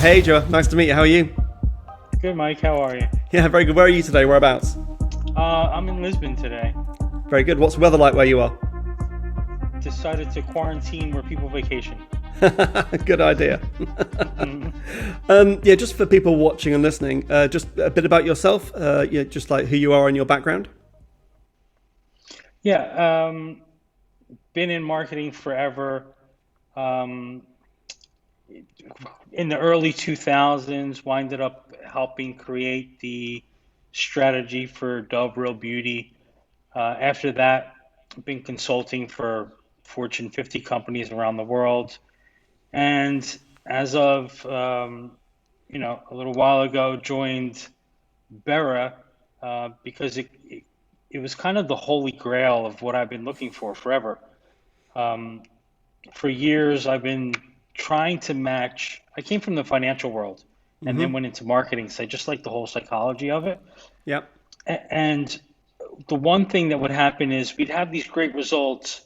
Hey, Joah. Nice to meet you. How are you? Good, Mike. How are you? Yeah, very good. Where are you today? Whereabouts? I'm in Lisbon today. Very good. What's the weather like where you are? Decided to quarantine where people vacation. Good idea. Yeah, just for people watching and listening, just a bit about yourself, just like who you are and your background. Yeah, been in marketing forever. Um, in the early 2000s, winded up helping create the strategy for Dove Real Beauty. After that, I've been consulting for Fortune 50 companies around the world. And as of a little while ago, joined Bera because it was kind of the holy grail of what I've been looking for forever. Um, for years, I've been trying to match. I came from the financial world and then went into marketing, so I just like the whole psychology of it. Yep. And the one thing that would happen is we'd have these great results,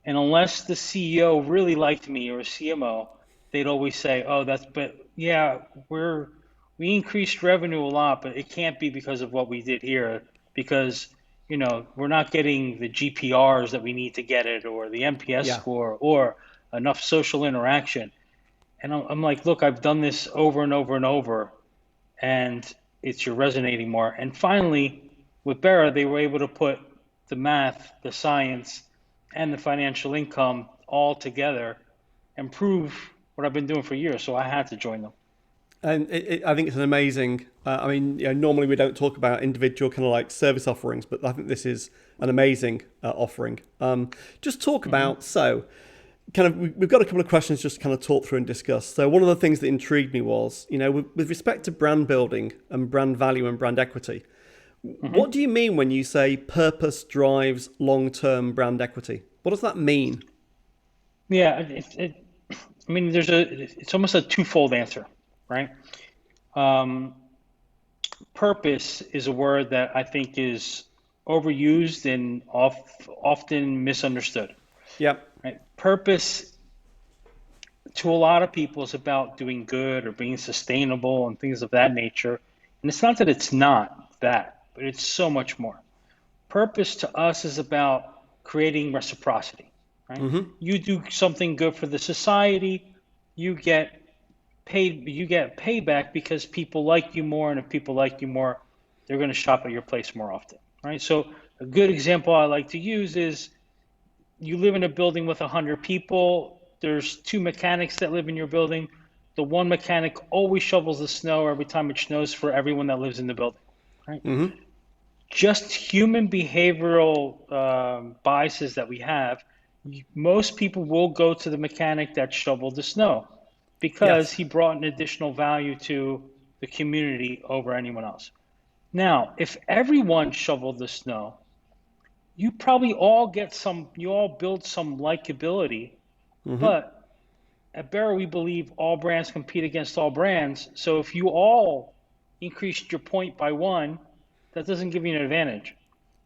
and unless the CEO really liked me or a CMO, they'd always say, "Oh, but yeah, we increased revenue a lot, but it can't be because of what we did here because, we're not getting the GPRs that we need to get it or the NPS Yeah. score or enough social interaction." And I'm like, "Look, I've done this over and over and over, and you're resonating more." And finally, with Bera, they were able to put the math, the science, and the financial income all together and prove what I've been doing for years. So I had to join them. And I think it's an amazing. Normally we don't talk about individual kind of like service offerings, but I think this is an amazing offering. Just talk about kind of we've got a couple of questions just to kind of talk through and discuss. So one of the things that intrigued me was, with respect to brand building and brand value and brand equity, what do you mean when you say purpose drives long-term brand equity? What does that mean? Yeah, I mean, it's almost a twofold answer, right? Um, Purpose is a word that I think is overused and often misunderstood, Yep. right? Purpose to a lot of people is about doing good or being sustainable and things of that nature. And it's not that it's not that, but it's so much more. Purpose to us is about creating reciprocity, right? You do something good for the society, you get you get payback because people like you more, and if people like you more, they're going to shop at your place more often, right? So a good example I like to use is you live in a building with 100 people. There's two mechanics that live in your building. The one mechanic always shovels the snow every time it snows for everyone that lives in the building, right? Just human behavioral biases that we have. Most people will go to the mechanic that shoveled the snow because Yes. he brought an additional value to the community over anyone else. Now, if everyone shoveled the snow, you probably you all build some likability, but at Barrow, we believe all brands compete against all brands. So if you all increased your point by one, that doesn't give you an advantage,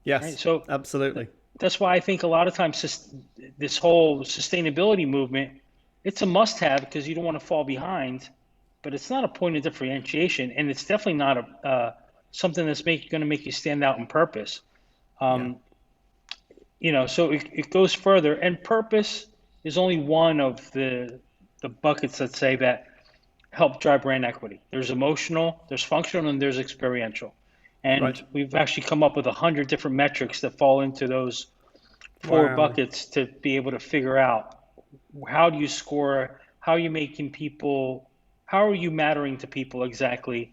right? Yes. So Absolutely. that's why I think a lot of times this whole sustainability movement, it's a must-have because you don't want to fall behind, but it's not a point of differentiation, and it's definitely not something that's going to make you stand out in purpose. Yeah. So it goes further, and purpose is only one of the buckets, let's say, that help drive brand equity. There's emotional, there's functional, and there's experiential. And Right. we've actually come up with 100 different metrics that fall into those four Wow. buckets to be able to figure out how do you score, how are you mattering to people exactly,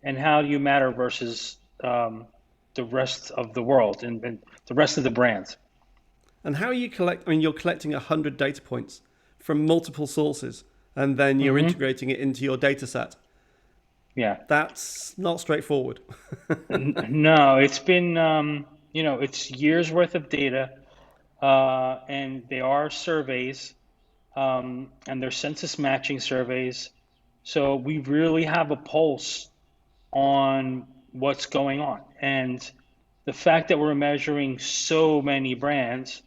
and how do you matter versus the rest of the world and the rest of the brands. And how you collect? I mean, you're collecting 100 data points from multiple sources, and then you're integrating it into your data set. Yeah. That's not straightforward. No, it's been, it's years worth of data, and they are surveys, and they're census matching surveys. So we really have a pulse on what's going on. And the fact that we're measuring so many brands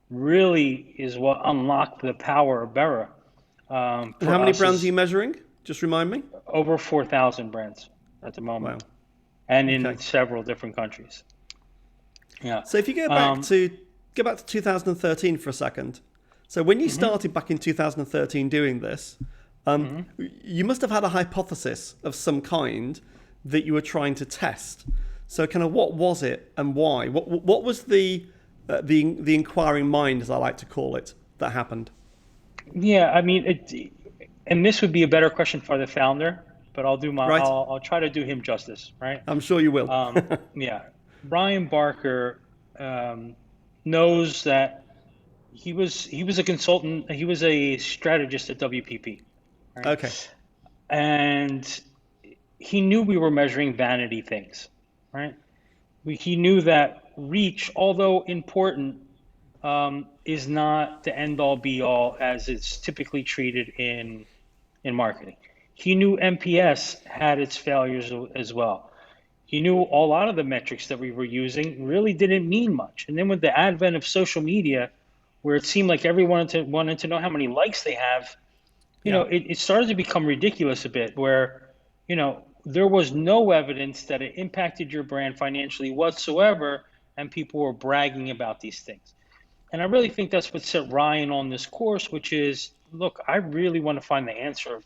really is what unlocked the power of Bera And for how many us brands are is you measuring? Just remind me. Over 4,000 brands at the moment, Wow. and in Okay. several different countries. Yeah. So if you Um, go back to 2013 for a second. So when you mhm, started back in 2013 doing this, mhm. you must have had a hypothesis of some kind that you were trying to test. So kind of what was it and why? What was the inquiring mind, as I like to call it, that happened? Yeah, I mean, and this would be a better question for the founder, but Right? I'll try to do him justice, right? I'm sure you will. Yeah, Brian Barker um, knows that he was a consultant, he was a strategist at WPP, right? Okay. And he knew we were measuring vanity things, right? He knew that reach, although important, is not the end all be all as it's typically treated in marketing. He knew MPS had its failures as well. He knew a lot of the metrics that we were using really didn't mean much. And then with the advent of social media, where it seemed like everyone wanted to know how many likes they have, Yeah. it started to become ridiculous a bit where, there was no evidence that it impacted your brand financially whatsoever, and people were bragging about these things. And I really think that's what set Ryan on this course, which is, look, I really want to find the answer of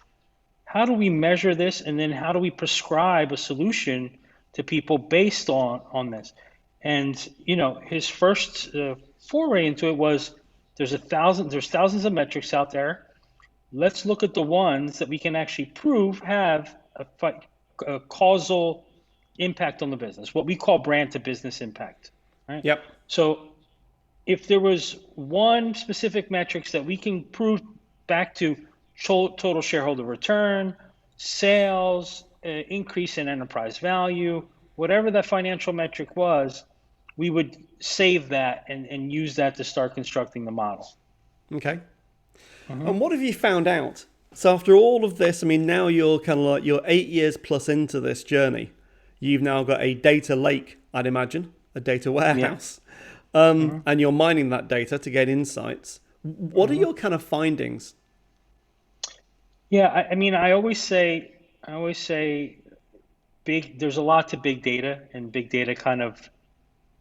how do we measure this, and then how do we prescribe a solution to people based on this. And his first foray into it was there's thousands of metrics out there. Let's look at the ones that we can actually prove have a causal impact on the business, what we call brand to business impact, right? Yep. So if there was one specific metrics that we can prove back to total shareholder return, sales, increase in enterprise value, whatever that financial metric was, we would save that and use that to start constructing the model. Okay. Mm-hmm. And what have you found out? So after all of this, I mean, now you're kind of like you're 8 years plus into this journey. You've now got a data lake, I'd imagine, a data Yeah. warehouse, Mm-hmm. and you're mining that data to get insights. What are Mm-hmm. your kind of findings? Yeah. I mean, I always say, big. There's a lot to big data, and big data kind of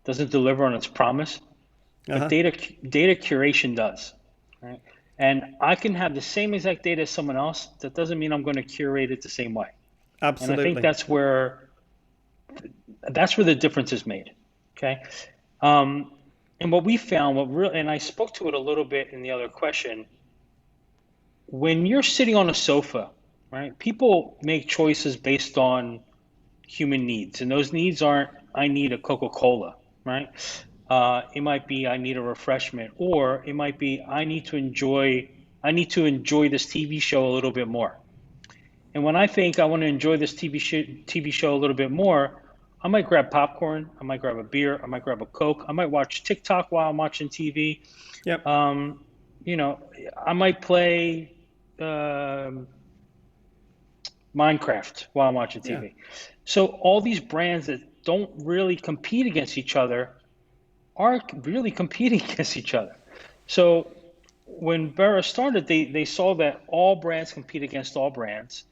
doesn't deliver on its promise, but Uh-huh. data curation does, right? And I can have the same exact data as someone else. That doesn't mean I'm going to curate it the same way. And I think Absolutely. that's where the difference is made. Okay. Um, and what we found, and I spoke to it a little bit in the other question, when you're sitting on a sofa, right? People make choices based on human needs, and those needs aren't I need a Coca-Cola, right? It might be I need a refreshment, or it might be I need to enjoy this TV show a little bit more. And when I think I want to enjoy this TV show a little bit more, I might grab popcorn, I might grab a beer, I might grab a Coke, I might watch TikTok while I'm watching TV. Yep. Um, you know, I might play um Minecraft while I'm watching Yeah. TV. So all these brands that don't really compete against each other are really competing against each other. So when Bera started, they saw that all brands compete against all brands.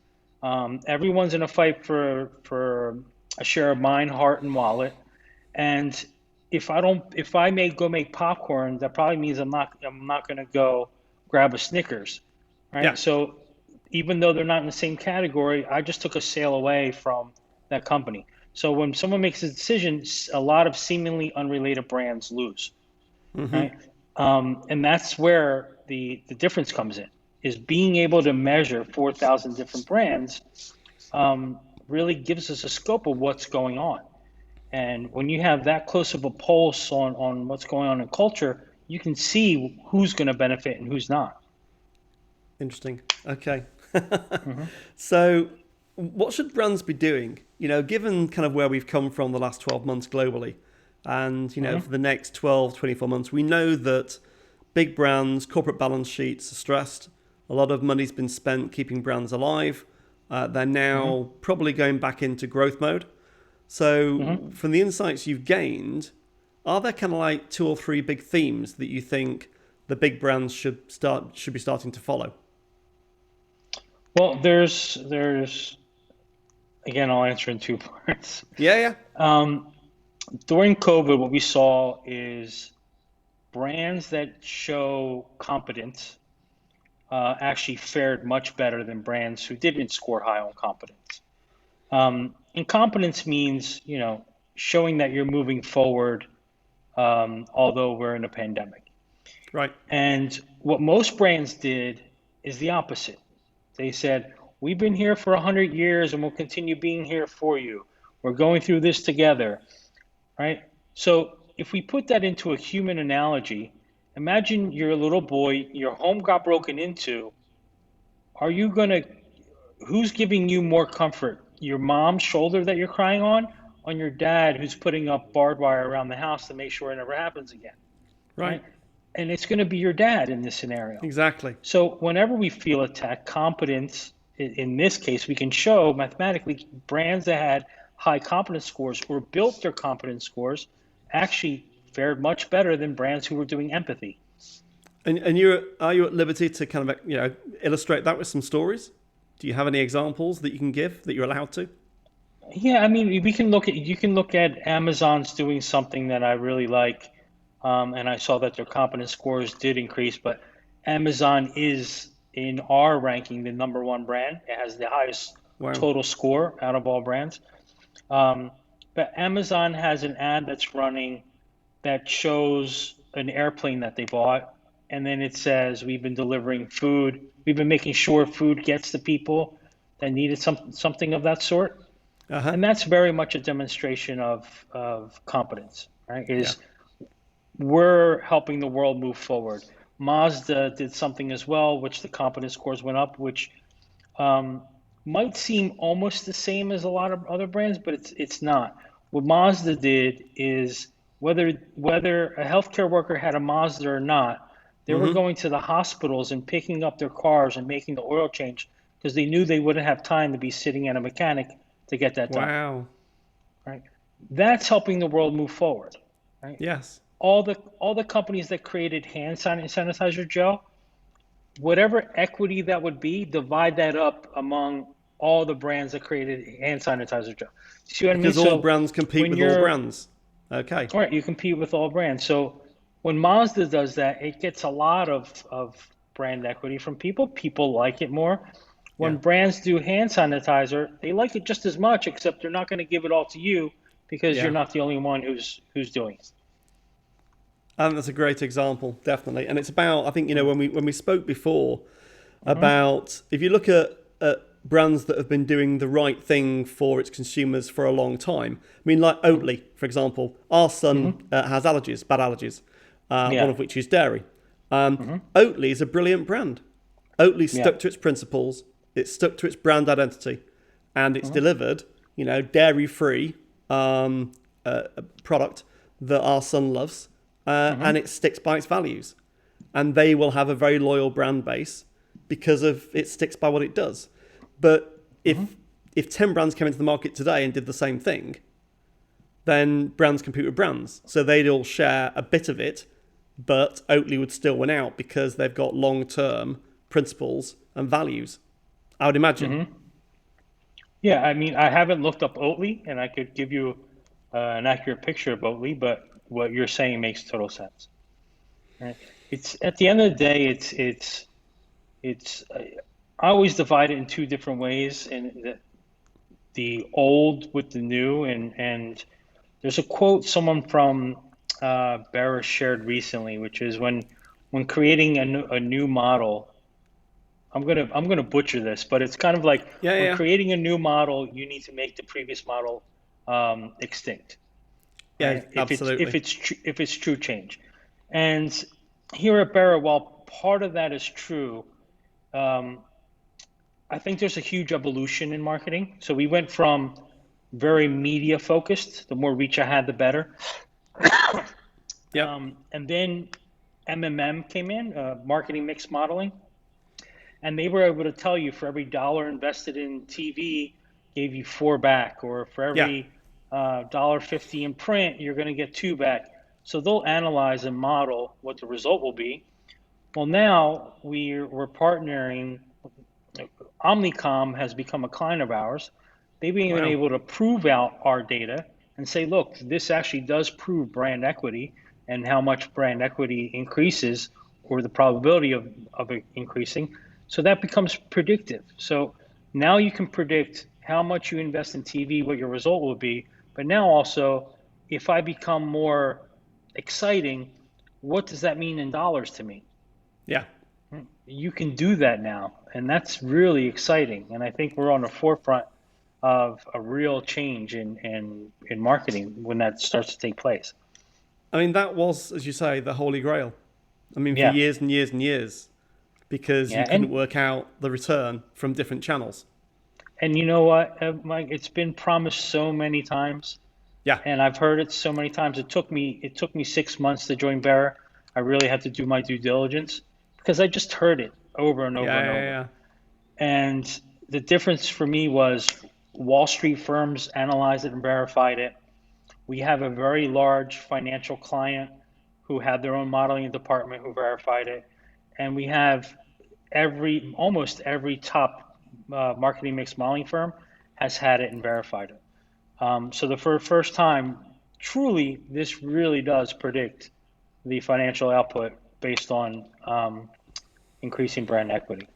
Everyone's in a fight for a share of mind, heart, and wallet. And if I may go make popcorn, that probably means I'm not going to go grab a Snickers, Yeah. right? So even though they're not in the same category, I just took a sale away from that company. So when someone makes a decision, a lot of seemingly unrelated brands lose, right? And that's where the difference comes in, is being able to measure 4,000 different brands really gives us a scope of what's going on. And when you have that close of a pulse on what's going on in culture, you can see who's going to benefit and who's not. Interesting. Okay. Hmm. So, what should brands be doing? Given kind of where we've come from the last 12 months globally, and, for the next 12, 24 months, we know that big brands, corporate balance sheets are stressed. A lot of money's been spent keeping brands alive. They're Hmm. now probably going back into growth mode. So, Hmm. from the insights you've gained, are there kind of like two or three big themes that you think the big brands should be starting to follow? Well, there's again, I'll answer in two parts. Yeah, yeah. Um, During COVID, what we saw is brands that show competence actually fared much better than brands who didn't score high on competence. And competence means, showing that you're moving forward, although we're in a pandemic. Right. And what most brands did is the opposite. They said, we've been here for 100 years and we'll continue being here for you. We're going through this together, right? So if we put that into a human analogy, imagine you're a little boy, your home got broken into. Are you going to, who's giving you more comfort? Your mom's shoulder that you're crying on your dad who's putting up barbed wire around the house to make sure it never happens again, Right. right? And it's going to be your dad in this scenario. Exactly. So whenever we feel attacked, competence, in this case, we can show mathematically brands that had high competence scores or built their competence scores actually fared much better than brands who were doing empathy. And are you at liberty to kind of illustrate that with some stories? Do you have any examples that you can give that you're allowed to? Yeah, I mean, we can look at you can look at Amazon's doing something that I really like, and I saw that their competence scores did increase, but Amazon is in our ranking the number one brand. It has the highest Wow. total score out of all brands. Um, but Amazon has an ad that's running that shows an airplane that they bought, and then it says, "We've been delivering food. We've been making sure food gets to people that needed something of that sort." Uh huh. And that's very much a demonstration of competence, right? Yeah. Is we're helping the world move forward. Mazda did something as well, which the competence scores went up, which um, might seem almost the same as a lot of other brands, but it's not. What Mazda did is whether a healthcare worker had a Mazda or not, they were Mm-hmm. going to the hospitals and picking up their cars and making the oil change because they knew they wouldn't have time to be sitting at a mechanic to get that done, Wow. right? That's helping the world move forward, right? Yes. All the companies that created hand sanitizer gel, whatever equity that would be, divide that up among all the brands that created hand sanitizer gel. See what I mean? Because all So brands compete when with all you're brands. Okay. all right, you compete with all brands. So when Mazda does that, it gets a lot of brand equity from people. People like it more. Yeah. When brands do hand sanitizer, they like it just as much, except they're not going to give it all to you because you're Yeah. not the only one who's doing it. And that's a great example, definitely. And it's about, I think, when we spoke before Mm-hmm. about if you look at brands that have been doing the right thing for its consumers for a long time. I mean, like Oatly, for example. Our son Mm-hmm. has allergies, bad allergies, one Yeah. of which is dairy. Mm-hmm. Oatly is a brilliant brand. Oatly Yeah. stuck to its principles. It's stuck to its brand identity, and it's Mm-hmm. delivered, dairy-free product that our son loves, Mm-hmm. and it sticks by its values. And they will have a very loyal brand base because of it sticks by what it does. But Mm-hmm. if 10 brands came into the market today and did the same thing, then brands compete with brands. So they'd all share a bit of it, but Oatly would still win out because they've got long-term principles and values, I would imagine. Mm-hmm. Yeah, I mean, I haven't looked up Oatly, and I could give you an accurate picture of Oatly, but what you're saying makes total sense. Right? It's at the end of the day, it's. I always divide it in two different ways, and the old with the new, and there's a quote someone from Barra shared recently, which is when creating a new model. I'm gonna butcher this, but it's kind of like Yeah, yeah, when yeah. creating a new model, you need to make the previous model extinct, Yeah, right? If it's if absolutely. it's tr- if it's true change, and here at Barra, while part of that is true, um, I think there's a huge evolution in marketing. So we went from very media focused. The more reach I had, the better. Yep. And then MMM came in, marketing mix modeling, and they were able to tell you for every dollar invested in TV, gave you four back, or for Yeah. every $1.50 in print, you're going to get two back. So they'll analyze and model what the result will be. Well, now we're partnering Omnicom has become a client of ours. They've been Wow. able to prove out our data and say, look, this actually does prove brand equity and how much brand equity increases or the probability of it increasing. So that becomes predictive. So now you can predict how much you invest in TV, what your result will be. But now also, if I become more exciting, what does that mean in dollars to me? Yeah. You can do that now, and that's really exciting. And I think we're on the forefront of a real change in marketing when that starts to take place. I mean, that was, as you say, the holy grail. I mean, for Yeah, years and years and years, because you yeah, couldn't work out the return from different channels. and you know what, Mike? It's been promised so many times, Yeah. and I've heard it so many times. It took me 6 months to join Bearer. I really had to do my due diligence because I just heard it over and over Yeah. and Yeah. over. Yeah. And the difference for me was Wall Street firms analyzed it and verified it. We have a very large financial client who had their own modeling department who verified it. And we have almost every top marketing mix modeling firm has had it and verified it. So for the first time, truly, this really does predict the financial output based on increasing brand equity.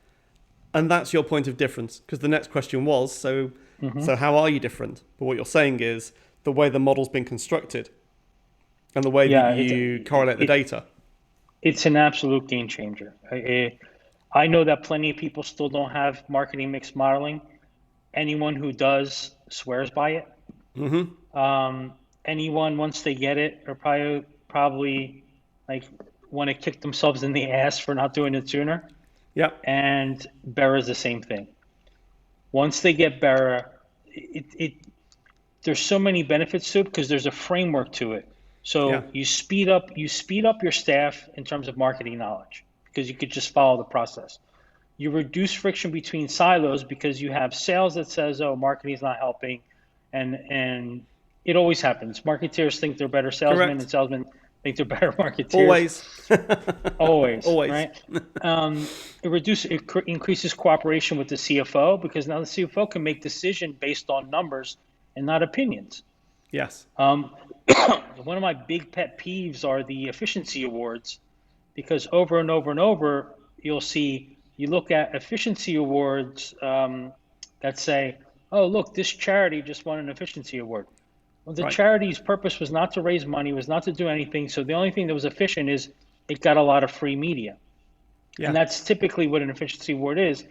And that's your point of difference, because the next question was, so Hmm. how are you different? But what you're saying is the way the model's been constructed and the way that Yeah, you correlate the data. it's an absolute game changer. I know that plenty of people still don't have marketing mix modeling. Anyone who does swears by it. Mm-hmm. Anyone once they get it are probably like want to kick themselves in the ass for not doing it sooner. Yeah. And Bera is the same thing. Once they get Bera, it there's so many benefits to it because there's a framework to it. Yeah. So you speed up your staff in terms of marketing knowledge because you could just follow the process. You reduce friction between silos because you have sales that says, "Oh, marketing is not helping," and it always happens. Marketeers think they're better salesmen, and Correct. salesmen think they're better marketeers. Always. Always, Always. right? It increases cooperation with the CFO because now the CFO can make decision based on numbers and not opinions. Yes. Um, One of my big pet peeves are the efficiency awards because over and over and over, you look at efficiency awards that say, oh, look, this charity just won an efficiency award. Well, the Right. charity's purpose was not to raise money, was not to do anything. So the only thing that was efficient is it got a lot of free media. And Yeah. that's typically what an efficiency award is.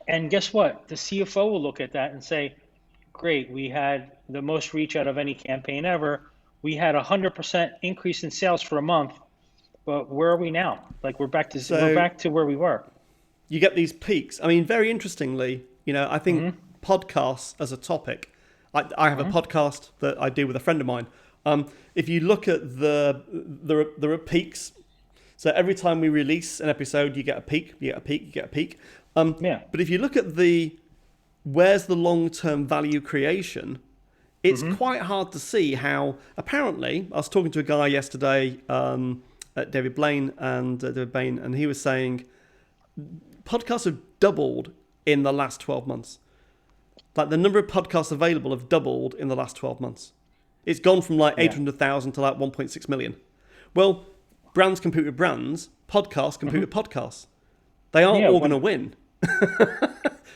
And guess what? The CFO will look at that and say, great, we had the most reach out of any campaign ever. We had 100% increase in sales for a month, but where are we now? Like we're So back to where we were. you get these peaks. I mean, very interestingly, I think Hmm. podcasts as a topic. I have a podcast that I do with a friend of mine. If you look at there are peaks. So every time we release an episode, you get a peak, you get a peak, you get a peak. Yeah. But if you look at where's the long-term value creation, it's quite hard to see how. Apparently, I was talking to a guy yesterday at David Blaine David Bain, and he was saying podcasts have doubled in the last 12 months. Like the number of podcasts available have doubled in the last 12 months. It's gone from like Yeah. 800,000 to like 1.6 million. Well, brands compete with brands, podcasts compete with podcasts. They aren't Yeah. all going to win. Yeah.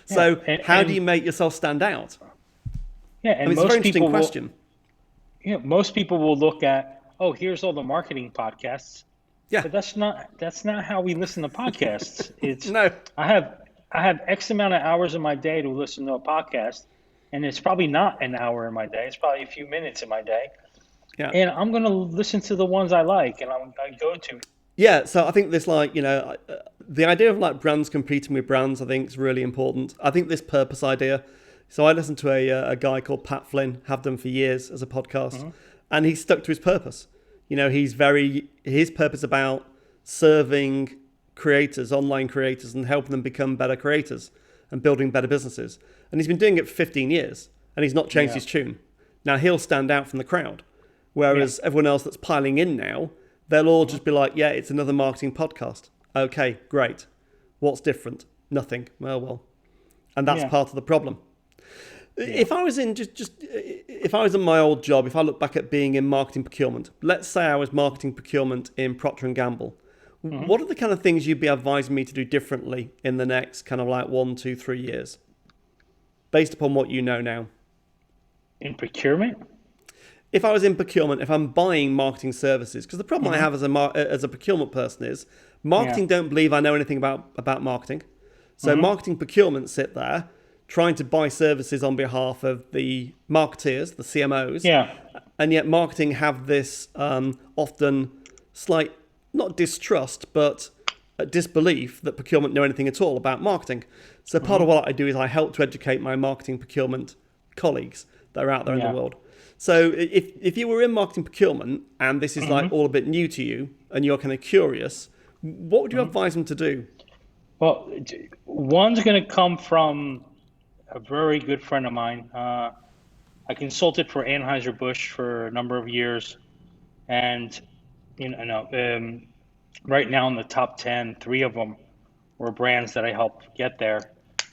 So how do you make yourself stand out? Yeah, I and mean, it's a very most interesting people will, question. most people will look at, oh, here's all the marketing podcasts, Yeah. but that's not how we listen to podcasts. It's No. I have X amount of hours in my day to listen to a podcast, and it's probably not an hour in my day. It's probably a few minutes in my day, Yeah. and I'm gonna listen to the ones I like, and I go to. Yeah, so I think this, the idea of like brands competing with brands, I think is really important. I think this purpose idea. So I listened to a guy called Pat Flynn, have done for years as a podcast, and he's stuck to his purpose. His purpose about serving creators, online creators, and helping them become better creators and building better businesses. And he's been doing it for 15 years, and he's not changed Yeah. his tune. Now he'll stand out from the crowd, whereas everyone else that's piling in now, they'll all just be like, yeah, it's another marketing podcast. Okay, great. What's different? Nothing. Well, and that's Yeah. part of the problem. Yeah. If I was in if I was in my old job, if I look back at being in marketing procurement, let's say I was marketing procurement in Procter and Gamble, Hmm. what are the kind of things you'd be advising me to do differently in the next kind of like 1, 2, 3 years, based upon what you know now? In procurement. If I was in procurement, if I'm buying marketing services, because the problem I Hmm. have as a procurement person is Yeah. marketing don't believe I know anything about marketing. So Hmm. marketing procurement sit there trying to buy services on behalf of the marketeers, the CMOs, Yeah. and yet marketing have this often slight, not distrust, but disbelief that procurement know anything at all about marketing. So part Hmm. of what I do is I help to educate my marketing procurement colleagues that are out there in the Yeah. world. So if you were in marketing procurement and this is like Hmm. all a bit new to you and you're kind of curious, what would you Hmm. advise them to do? Well, one's going to come from a very good friend of mine. I consulted for Anheuser-Busch for a number of years, and right now in the top 10, three of them were brands that I helped get there.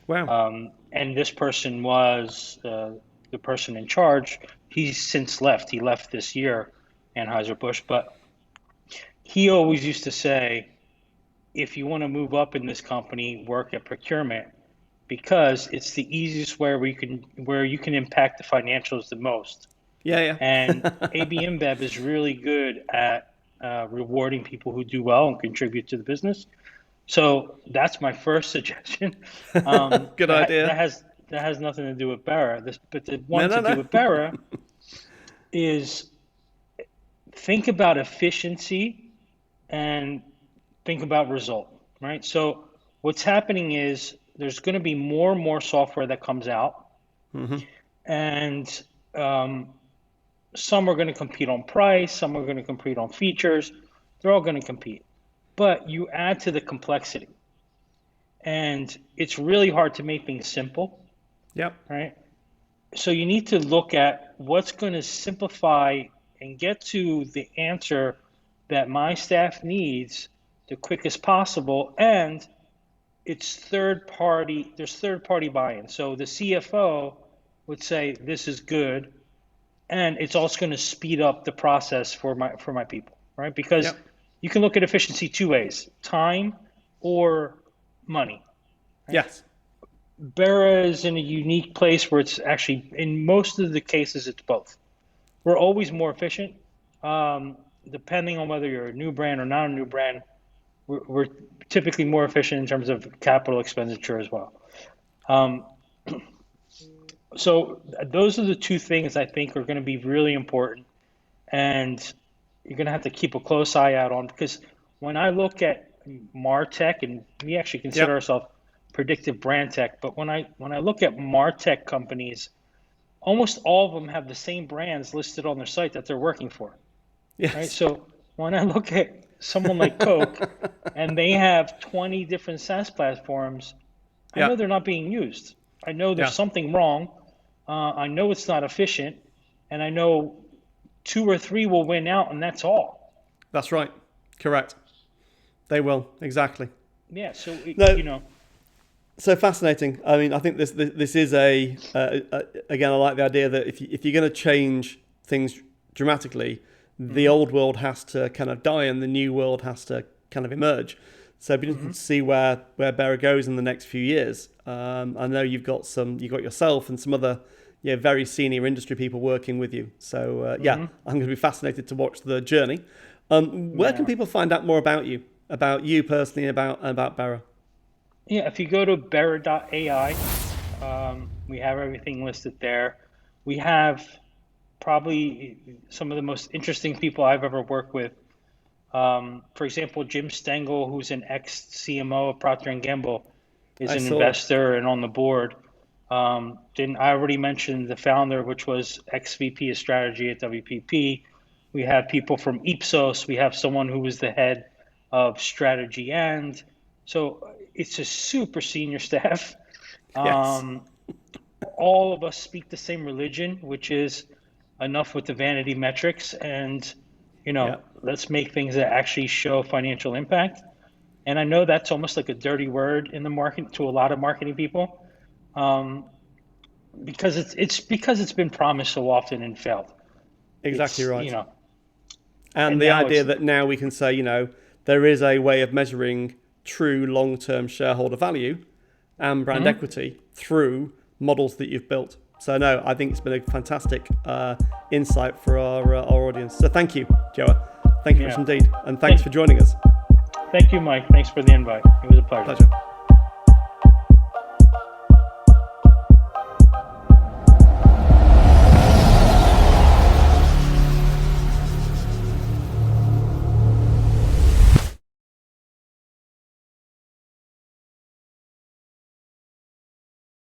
Wow. And this person was the person in charge. He's since left. He left this year, Anheuser-Busch, but he always used to say, if you want to move up in this company, work at procurement because it's the easiest where you can impact the financials the most. Yeah, And yeah. AB InBev is really good at rewarding people who do well and contribute to the business. So that's my first suggestion. Good idea. That has nothing to do with Barra. But the No, one no, to do no. with Barra is think about efficiency and think about result, right? So what's happening is there's going to be more and more software that comes out, and um, some are going to compete on price, some are going to compete on features. They're all going to compete, but you add to the complexity, and it's really hard to make things simple, Yep. right? So you need to look at what's going to simplify and get to the answer that my staff needs the quickest possible, and it's third party, there's third party buy-in. So the CFO would say this is good, and it's also going to speed up the process for my people, right? Because Yep. you can look at efficiency two ways: time or money, right? Yes. Bera is in a unique place where it's actually, in most of the cases, it's both. We're always more efficient, um, depending on whether you're a new brand or not a new brand. We're typically more efficient in terms of capital expenditure as well. Um, so those are the two things I think are going to be really important, and you're going to have to keep a close eye out on, because when I look at MarTech, and we actually consider Yep. ourselves predictive brand tech, but when I look at MarTech companies, almost all of them have the same brands listed on their site that they're working for, right? Yes. So when I look at someone like Coke and they have 20 different SaaS platforms, I know Yep. they're not being used. I know there's Yeah. something wrong. I know it's not efficient, and I know two or three will win out, and that's all. That's right. Correct. They will. Exactly. Yeah. So No, so fascinating. I mean, I think this is again. I like the idea that if you're going to change things dramatically, the hmm old world has to kind of die and the new world has to kind of emerge. So it'd be interesting hmm to see where Bera goes in the next few years. I know you've got yourself and some other very senior industry people working with you. So hmm I'm going to be fascinated to watch the journey. Where can Yeah. people find out more about you personally, about Bera? Yeah. If you go to Bear.ai, we have everything listed there. We have probably some of the most interesting people I've ever worked with. For example, Jim Stengel, who's an ex-CMO of Procter and Gamble, is I an saw. investor and on the board. Then I already mentioned the founder, which was ex-VP of strategy at WPP. We have people from Ipsos. We have someone who was the head of strategy, and so it's a super senior staff. Yes. Um, all of us speak the same religion, which is enough with the vanity metrics, and Yeah. let's make things that actually show financial impact. And I know that's almost like a dirty word in the market to a lot of marketing people, um, because it's because it's been promised so often and failed. Exactly It's, right. and And the now idea it's, that now we can say, there is a way of measuring true long-term shareholder value and brand mhm. equity through models that you've built. So no, I think it's been a fantastic insight for our audience. So thank you, Joah. Thank you much Yeah. indeed, and thanks Thank, for joining us. thank you, Mike. Thanks for the invite. It was a pleasure. Pleasure.